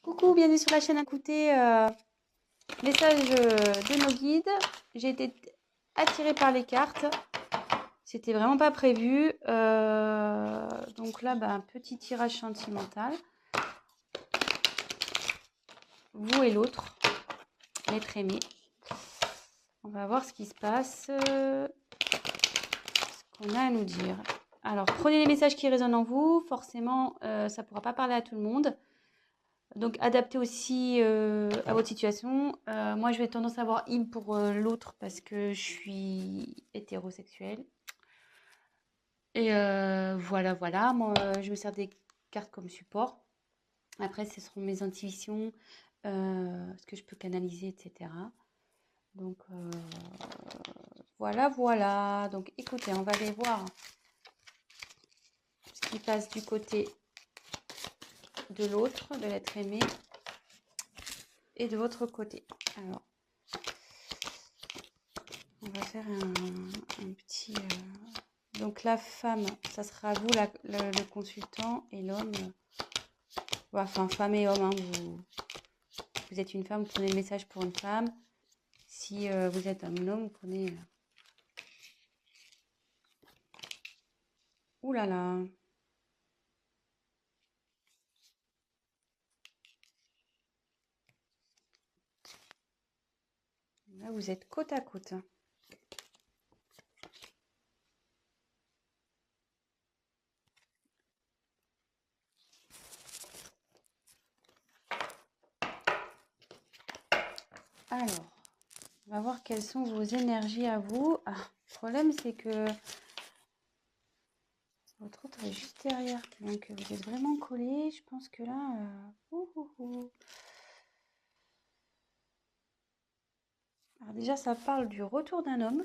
Coucou, bienvenue sur la chaîne. Écoutez, message de nos guides. J'ai été attirée par les cartes. C'était vraiment pas prévu. Donc là, un petit tirage sentimental. Vous et l'autre, l'être aimé. On va voir ce qui se passe, ce qu'on a à nous dire. Alors, prenez les messages qui résonnent en vous. Forcément, ça ne pourra pas parler à tout le monde. Donc, adaptez aussi à votre situation. Moi, je vais tendance à avoir in pour l'autre parce que je suis hétérosexuelle. Et voilà. Moi, je me sers des cartes comme support. Après, ce seront mes intuitions, ce que je peux canaliser, etc. Donc, voilà. Donc, écoutez, on va aller voir ce qui passe du côté de l'autre, de l'être aimé, et de votre côté. Alors, on va faire un petit... Donc la femme, ça sera vous le consultant, et l'homme, enfin femme et homme, hein, vous êtes une femme, vous prenez le message pour une femme. Si vous êtes un homme, vous prenez... Ouh là là. Là, vous êtes côte à côte. Alors, on va voir quelles sont vos énergies à vous. Ah, le problème, c'est que votre autre est juste derrière. Donc, vous êtes vraiment collés. Je pense que là... Alors déjà, ça parle du retour d'un homme.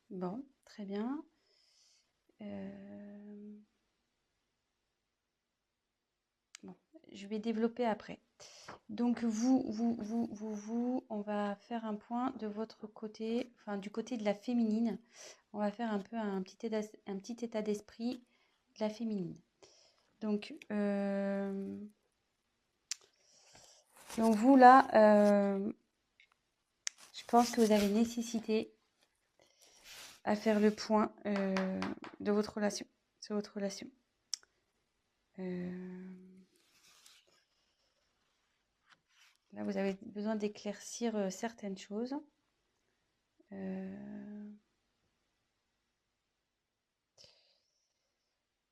Bon, très bien. Bon, je vais développer après. Donc vous, on va faire un point de votre côté, enfin du côté de la féminine. On va faire un peu un petit état d'esprit de la féminine. Donc vous là, je pense que vous avez nécessité à faire le point de votre relation, sur votre relation. Là, vous avez besoin d'éclaircir certaines choses.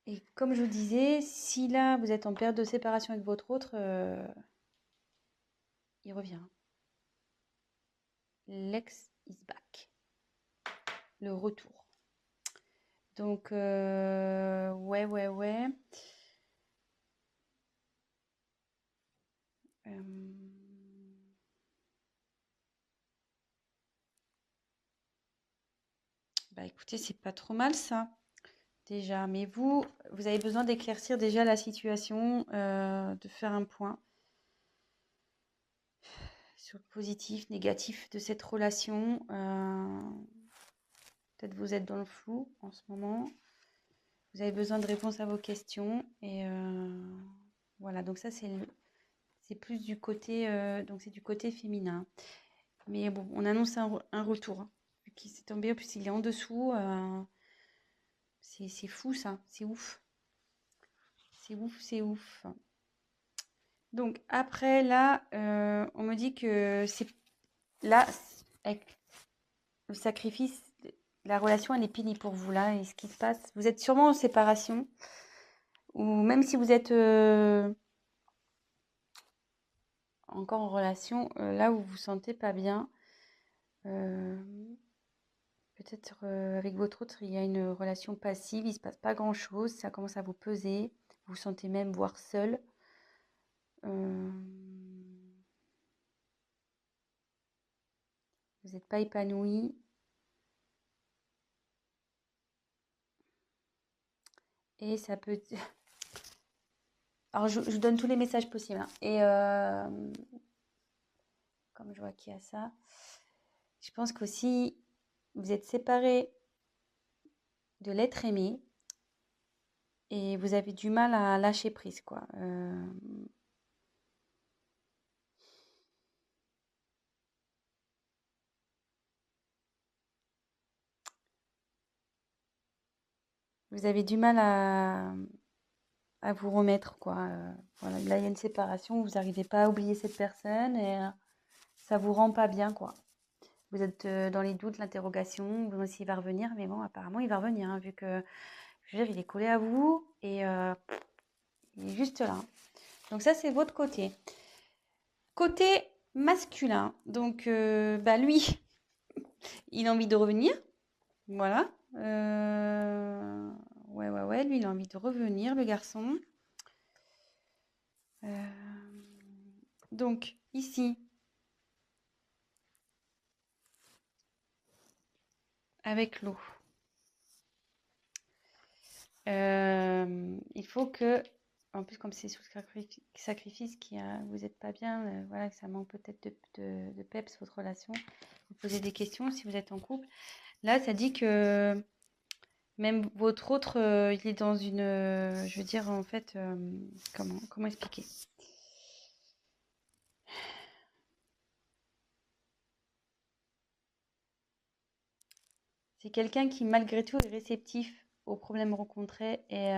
Et comme je vous disais, si là, vous êtes en période de séparation avec votre autre, il revient. L'ex is back. Le retour. Donc, ouais. Écoutez, c'est pas trop mal ça, déjà. Mais vous avez besoin d'éclaircir déjà la situation, de faire un point sur le positif, négatif de cette relation. Peut-être vous êtes dans le flou en ce moment. Vous avez besoin de réponses à vos questions. Et voilà, donc ça c'est plus du côté, donc c'est du côté féminin. Mais bon, on annonce un retour. Vu qu'il s'est tombé, en plus il est en dessous. C'est fou ça, c'est ouf. C'est ouf. Donc après là, on me dit que c'est là, avec le sacrifice, la relation elle est finie pour vous là. Et ce qui se passe, vous êtes sûrement en séparation. Ou même si vous êtes encore en relation, là où vous vous sentez pas bien, peut-être avec votre autre, il y a une relation passive, il se passe pas grand-chose, ça commence à vous peser, vous vous sentez même voire seul. Vous n'êtes pas épanoui. Et ça peut... Alors, je vous donne tous les messages possibles, hein. Et comme je vois qu'il y a ça, je pense qu'aussi, vous êtes séparés de l'être aimé. et vous avez du mal à lâcher prise, quoi. Vous avez du mal à vous remettre, quoi. Voilà, là, il y a une séparation, vous n'arrivez pas à oublier cette personne et ça vous rend pas bien, quoi. Vous êtes dans les doutes, l'interrogation, vous savez s'il va revenir, mais bon, apparemment, il va revenir, hein, vu que, je veux dire, il est collé à vous et il est juste là. Donc ça, c'est votre côté. Côté masculin, donc bah lui, il a envie de revenir, voilà. Ouais, lui, il a envie de revenir, le garçon. Donc, ici, avec l'eau, il faut que, en plus, comme c'est sous sacrifice, vous n'êtes pas bien, voilà, que ça manque peut-être de peps, votre relation, vous posez des questions si vous êtes en couple. Là, ça dit que même votre autre, il est dans une, je veux dire, en fait, comment expliquer? C'est quelqu'un qui, malgré tout, est réceptif aux problèmes rencontrés et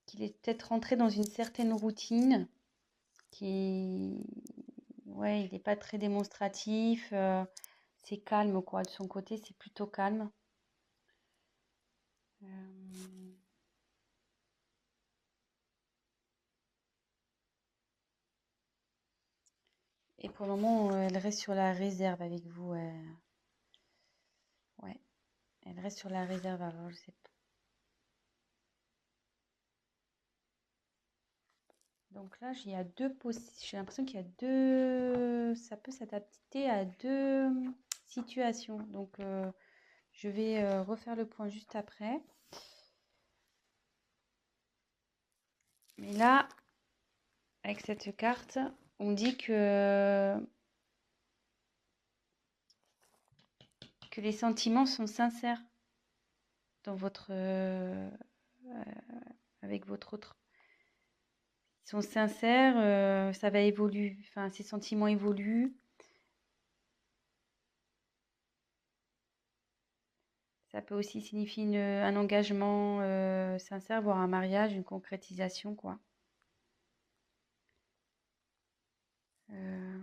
qu'il est peut-être rentré dans une certaine routine, qui, ouais, il n'est pas très démonstratif, c'est calme, quoi. De son côté, c'est plutôt calme. Euh, et pour le moment, elle reste sur la réserve avec vous. Ouais, elle reste sur la réserve. Alors, je sais pas. Donc là, il y a j'ai l'impression qu'il y a deux, ça peut s'adapter à deux situations. Donc, je vais refaire le point juste après. Mais là, avec cette carte, on dit que les sentiments sont sincères dans avec votre autre. Ils sont sincères, ça va évoluer, enfin, ces sentiments évoluent. Ça peut aussi signifier un engagement sincère, voire un mariage, une concrétisation, quoi. Euh,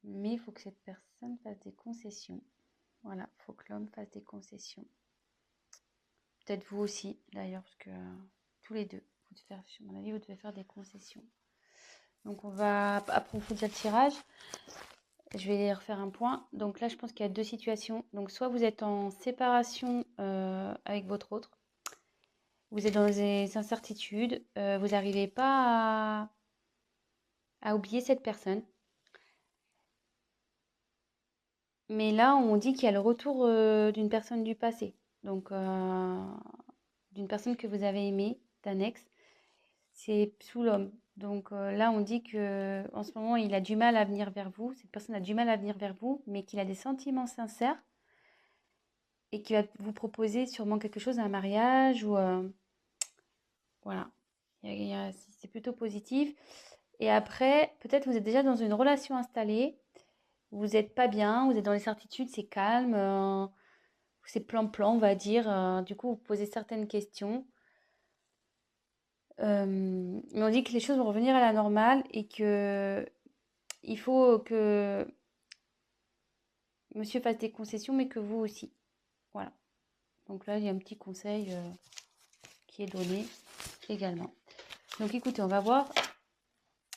Mais il faut que cette personne fasse des concessions. Voilà, il faut que l'homme fasse des concessions. Peut-être vous aussi, d'ailleurs, parce que tous les deux, à mon avis, vous devez faire des concessions. Donc, on va approfondir le tirage. Je vais refaire un point. Donc là, je pense qu'il y a deux situations. Donc, soit vous êtes en séparation avec votre autre, vous êtes dans des incertitudes, vous n'arrivez pas à oublier cette personne. Mais là, on dit qu'il y a le retour d'une personne du passé. Donc, d'une personne que vous avez aimée, d'un ex. C'est sous l'homme. Donc là, on dit que en ce moment, il a du mal à venir vers vous. Cette personne a du mal à venir vers vous, mais qu'il a des sentiments sincères et qu'il va vous proposer sûrement quelque chose, un mariage ou voilà. C'est plutôt positif. Et après, peut-être vous êtes déjà dans une relation installée. Vous n'êtes pas bien, vous êtes dans les certitudes, c'est calme, c'est plan-plan, on va dire. Du coup, vous posez certaines questions. Mais on dit que les choses vont revenir à la normale et que il faut que monsieur fasse des concessions, mais que vous aussi. Voilà. Donc là, il y a un petit conseil qui est donné également. Donc écoutez, on va voir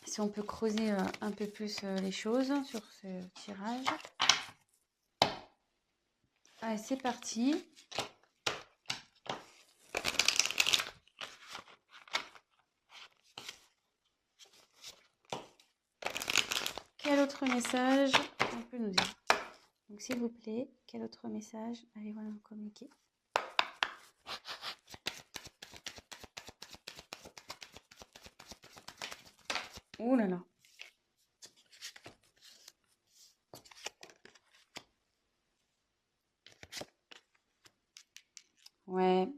si on peut creuser un peu plus les choses sur ce tirage. Allez, c'est parti. Quel autre message on peut nous dire? Donc s'il vous plaît, quel autre message allez-vous nous communiquer? Ouh là là. Ouais.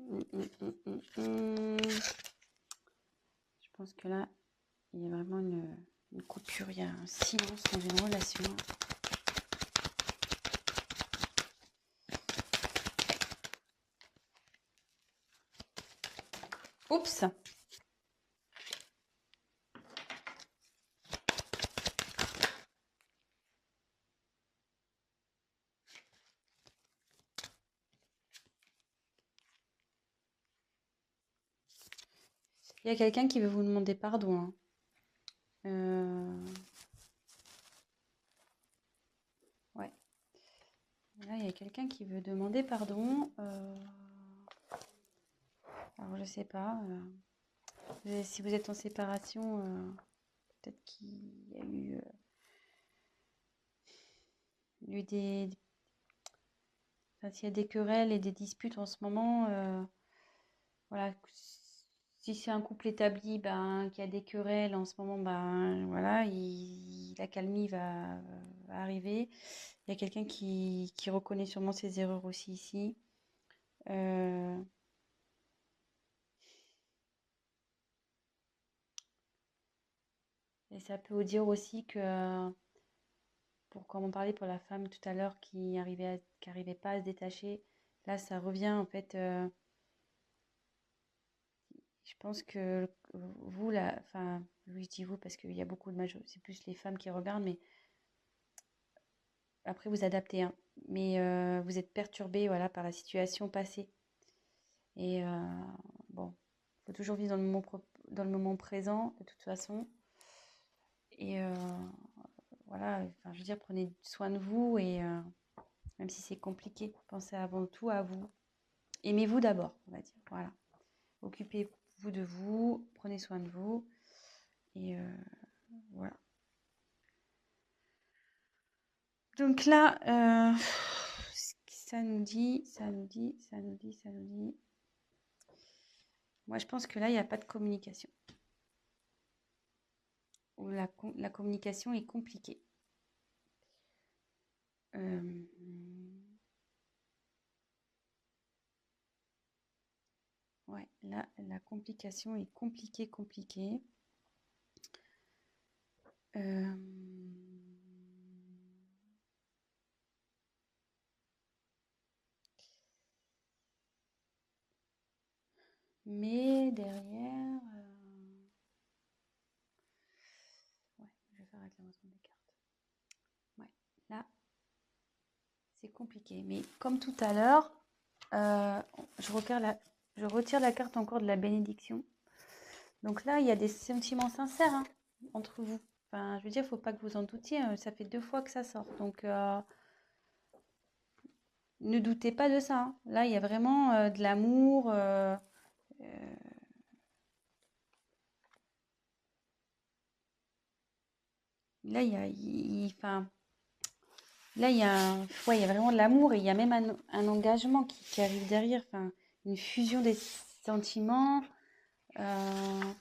Je pense que là, il y a vraiment une coupure, il y a un silence dans une relation. Oups! Il y a quelqu'un qui veut vous demander pardon, hein. Ouais. Là, il y a quelqu'un qui veut demander pardon. Alors, je sais pas. Si vous êtes en séparation, peut-être qu'il y a eu des... Enfin, s'il y a des querelles et des disputes en ce moment, voilà. Si c'est un couple établi, ben, qui a des querelles en ce moment, ben, voilà, l'accalmie va arriver. Il y a quelqu'un qui reconnaît sûrement ses erreurs aussi ici. Et ça peut vous dire aussi que, comme on parlait pour la femme tout à l'heure qui arrivait pas à se détacher, là ça revient en fait. Je pense que vous, là, enfin, oui, je dis vous parce qu'il y a beaucoup de c'est plus les femmes qui regardent, mais après vous adaptez, hein. Mais vous êtes perturbé, voilà, par la situation passée. Et bon, il faut toujours vivre dans le moment présent, de toute façon. Et voilà, enfin, je veux dire, prenez soin de vous et même si c'est compliqué, pensez avant tout à vous. Aimez-vous d'abord, on va dire. Voilà. Occupez-vous de vous, prenez soin de vous. Et voilà. Donc là, ça nous dit. Moi, je pense que là, il n'y a pas de communication. Ou la communication est compliquée. Ouais, là, la complication est compliquée. Mais derrière, ouais, je vais faire réclamation des cartes. Ouais, là, c'est compliqué. Mais comme tout à l'heure, je retire la carte encore de la bénédiction. Donc là, il y a des sentiments sincères, hein, entre vous. Enfin, je veux dire, il ne faut pas que vous en doutiez. Ça fait 2 fois que ça sort. Donc, ne doutez pas de ça, hein. Là, il y a vraiment de l'amour. Là, enfin, là, ouais, il y a vraiment de l'amour et il y a même un engagement qui arrive derrière. Enfin, une fusion des sentiments. Je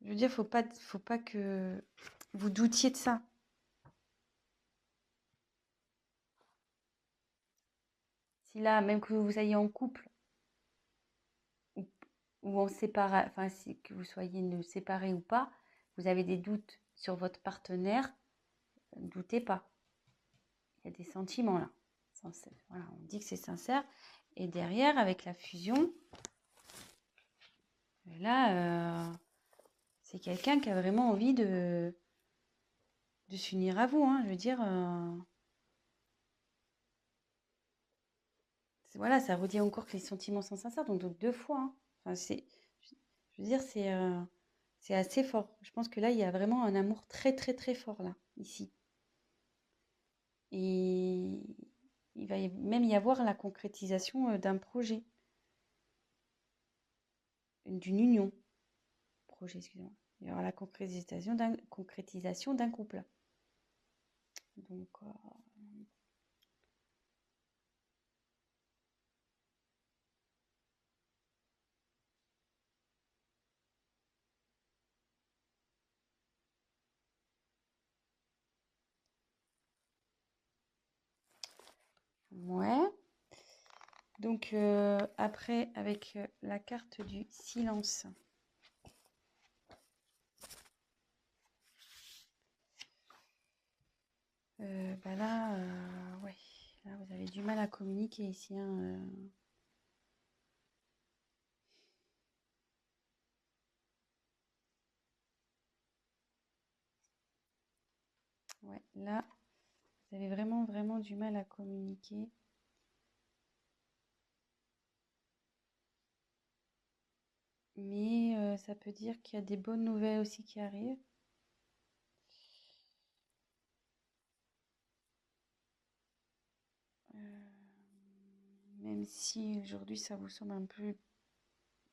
veux dire, faut pas que vous doutiez de ça. Si là, même que vous soyez en couple ou, ou en séparation, enfin, que vous soyez séparés ou pas, vous avez des doutes sur votre partenaire, ne doutez pas. Il y a des sentiments là. Voilà, on dit que c'est sincère. Et derrière, avec la fusion, là, c'est quelqu'un qui a vraiment envie de s'unir à vous, hein. Je veux dire, voilà, ça redit encore que les sentiments sont sincères, donc 2 fois, hein. Enfin, je veux dire, c'est assez fort. Je pense que là, il y a vraiment un amour très, très, très fort, là, ici. Et il va même y avoir la concrétisation d'un projet, d'une union. Projet, excusez-moi. Il y aura la concrétisation d'un couple. Donc, Ouais. Donc, après, avec la carte du silence. Bah là, ouais. Là, vous avez du mal à communiquer ici, hein, Ouais, là, vous avez vraiment, vraiment du mal à communiquer. Mais ça peut dire qu'il y a des bonnes nouvelles aussi qui arrivent. Même si aujourd'hui ça vous semble un peu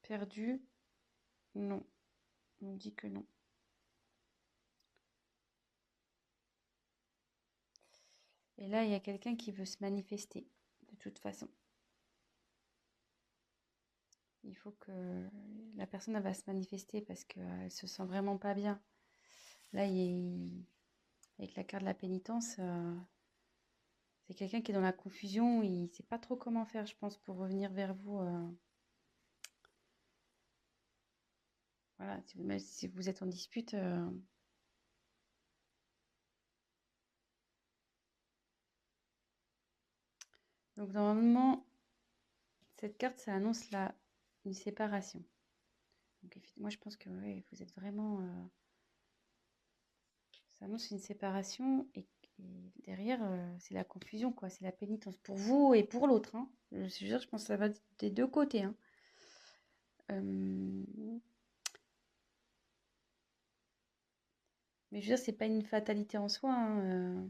perdu, non, on dit que non. Et là, il y a quelqu'un qui veut se manifester, de toute façon. Il faut que la personne elle va se manifester parce qu'elle se sent vraiment pas bien. Là, avec la carte de la pénitence, c'est quelqu'un qui est dans la confusion, il ne sait pas trop comment faire, je pense, pour revenir vers vous. Voilà, même si vous êtes en dispute. Donc normalement, cette carte, ça annonce une séparation. Donc moi, je pense que ouais, vous êtes vraiment... ça annonce une séparation et derrière, c'est la confusion, quoi. C'est la pénitence pour vous et pour l'autre, hein. Je pense que ça va des deux côtés, hein. Mais je veux dire, c'est pas une fatalité en soi, hein.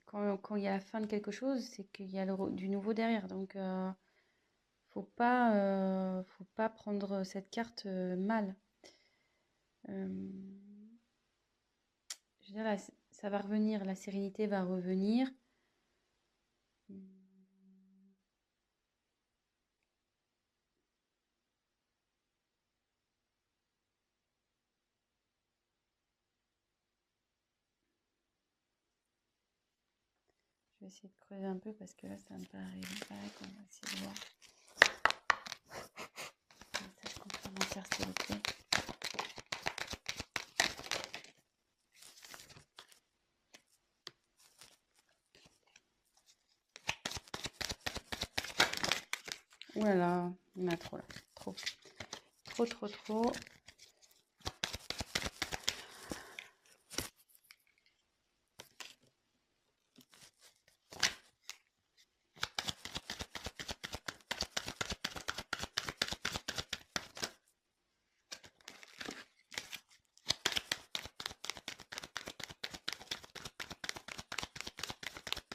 Quand il y a la fin de quelque chose, c'est qu'il y a du nouveau derrière. Donc, faut pas prendre cette carte mal. Euh, je veux dire, ça va revenir, la sérénité va revenir. Je vais essayer de creuser un peu parce que là, ça me paraît opaque. On va essayer de voir. Message complémentaire, s'il vous plaît. Ouh là là, il y en a trop là. Trop. Trop, trop, trop.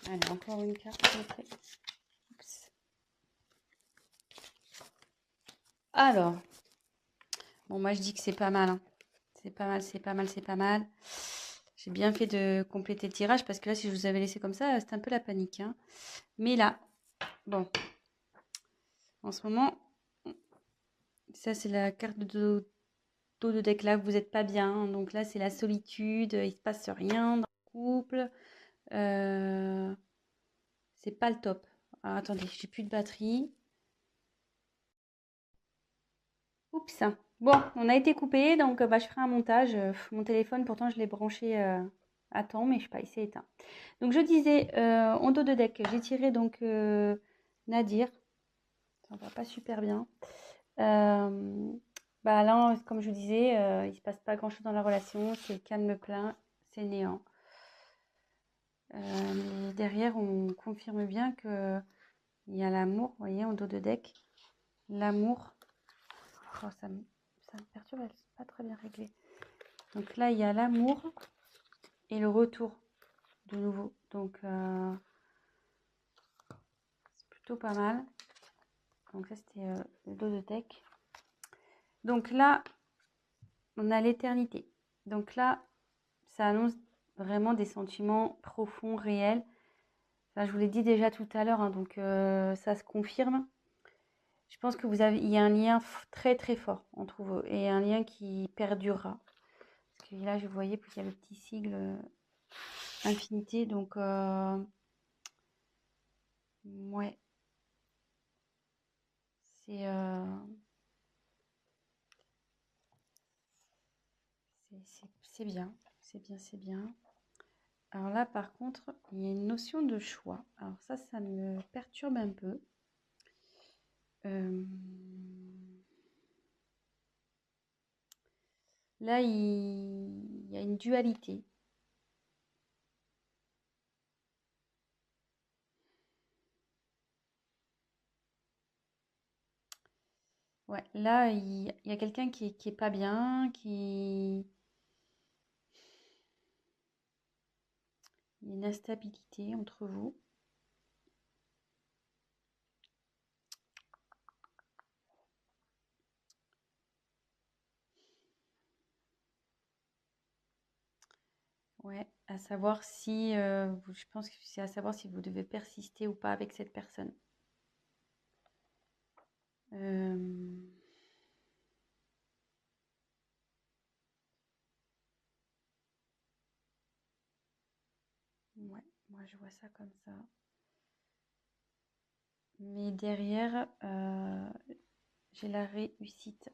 Allez, encore une carte, s'il vous plaît. Oups. Alors, bon, moi je dis que c'est pas mal, hein. C'est pas mal, c'est pas mal, c'est pas mal. J'ai bien fait de compléter le tirage parce que là, si je vous avais laissé comme ça, c'était un peu la panique, hein. Mais là, bon, en ce moment, ça c'est la carte de dos de deck là, vous n'êtes pas bien, hein. Donc là, c'est la solitude, il se passe rien dans le couple. C'est pas le top. Alors, attendez, j'ai plus de batterie. Oups. Bon, on a été coupé, donc bah, je ferai un montage. Mon téléphone, pourtant, je l'ai branché à temps, mais je sais pas, il s'est éteint. Donc, je disais, en dos de deck, j'ai tiré donc Nadir. Ça va pas super bien. Bah là, comme je vous disais, il se passe pas grand-chose dans la relation. C'est calme plein, c'est néant. Mais derrière, on confirme bien que il y a l'amour, vous voyez, en dos de deck. L'amour. Oh, ça me perturbe, elle n'est pas très bien réglée. Donc là, il y a l'amour et le retour de nouveau. Donc, c'est plutôt pas mal. Donc ça, c'était le dos de deck. Donc là, on a l'éternité. Donc là, ça annonce vraiment des sentiments profonds, réels. Enfin, je vous l'ai dit déjà tout à l'heure, hein, donc ça se confirme. Je pense que il y a un lien très très fort entre vous et un lien qui perdurera. Parce que là, je voyais qu'il y a le petit sigle infinité. Donc, ouais, c'est c'est bien. C'est bien, c'est bien. Alors là, par contre, il y a une notion de choix. Alors ça me perturbe un peu. Là, il y a une dualité. Ouais, là, il y a quelqu'un qui est pas bien, il y a une instabilité entre vous. Ouais, à savoir si, je pense que c'est à savoir si vous devez persister ou pas avec cette personne. Euh, ouais, moi je vois ça comme ça. Mais derrière, j'ai la réussite.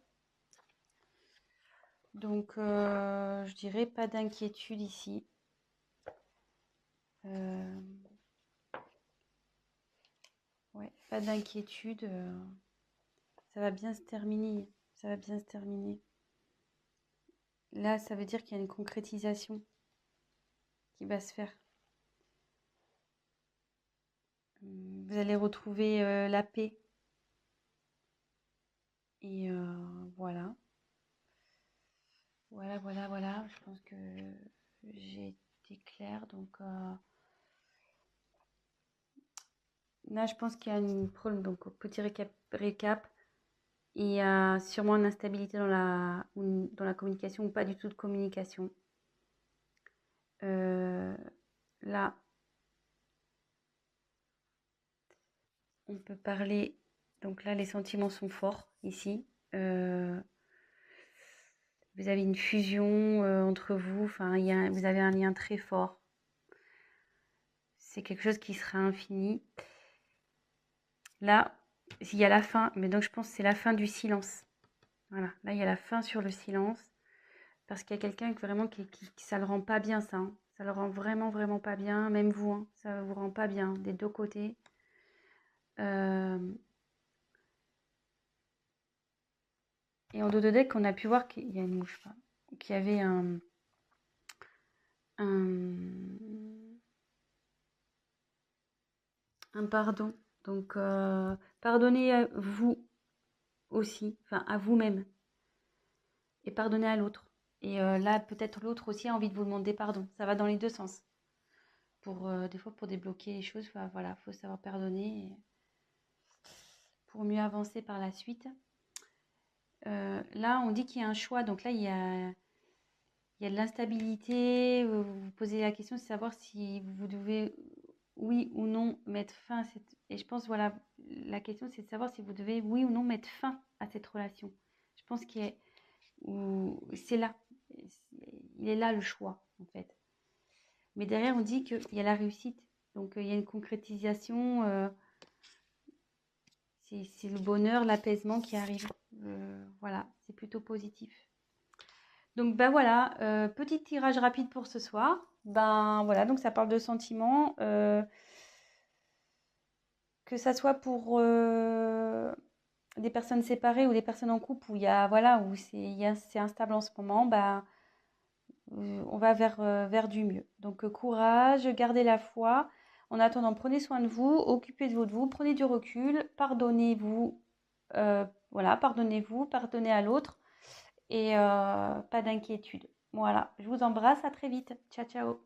Donc, je dirais pas d'inquiétude ici. Ouais, pas d'inquiétude. Ça va bien se terminer. Ça va bien se terminer. Là, ça veut dire qu'il y a une concrétisation qui va se faire. Vous allez retrouver la paix. Et voilà. Voilà, voilà, voilà. Je pense que j'ai été claire. Donc là, je pense qu'il y a un problème. Donc, petit récap. Il y a sûrement une instabilité dans la communication ou pas du tout de communication. Là, on peut parler. Donc là, les sentiments sont forts ici. Vous avez une fusion entre vous. Enfin, vous avez un lien très fort. C'est quelque chose qui sera infini. Là, il y a la fin. Mais donc, je pense que c'est la fin du silence. Voilà. Là, il y a la fin sur le silence. Parce qu'il y a quelqu'un vraiment qui ça le rend pas bien, ça. Hein. Ça le rend vraiment, vraiment pas bien. Même vous, hein, ça vous rend pas bien des deux côtés. Et en dos de deck, on a pu voir qu'il y a une mouche, qu'il y avait un pardon. Donc, pardonnez à vous aussi, enfin à vous-même, et pardonnez à l'autre. Et là, peut-être l'autre aussi a envie de vous demander pardon. Ça va dans les deux sens. Des fois, pour débloquer les choses, voilà, faut savoir pardonner pour mieux avancer par la suite. Là, on dit qu'il y a un choix. Donc là, il y a de l'instabilité. Vous vous posez la question de savoir si vous devez, oui ou non, mettre fin à cette... Et je pense, voilà, la question, c'est de savoir si vous devez, oui ou non, mettre fin à cette relation. Je pense c'est là. Il est là le choix, en fait. Mais derrière, on dit qu'il y a la réussite. Donc, il y a une concrétisation. C'est le bonheur, l'apaisement qui arrive. Voilà, c'est plutôt positif. Donc, ben voilà, petit tirage rapide pour ce soir. Ben voilà, donc ça parle de sentiments. Que ça soit pour des personnes séparées ou des personnes en couple où il y a, voilà, où c'est instable en ce moment, ben, on va vers du mieux. Donc, courage, gardez la foi. En attendant, prenez soin de vous, occupez de vous, prenez du recul, pardonnez-vous, voilà, pardonnez-vous, pardonnez à l'autre et pas d'inquiétude. Voilà, je vous embrasse, à très vite. Ciao, ciao.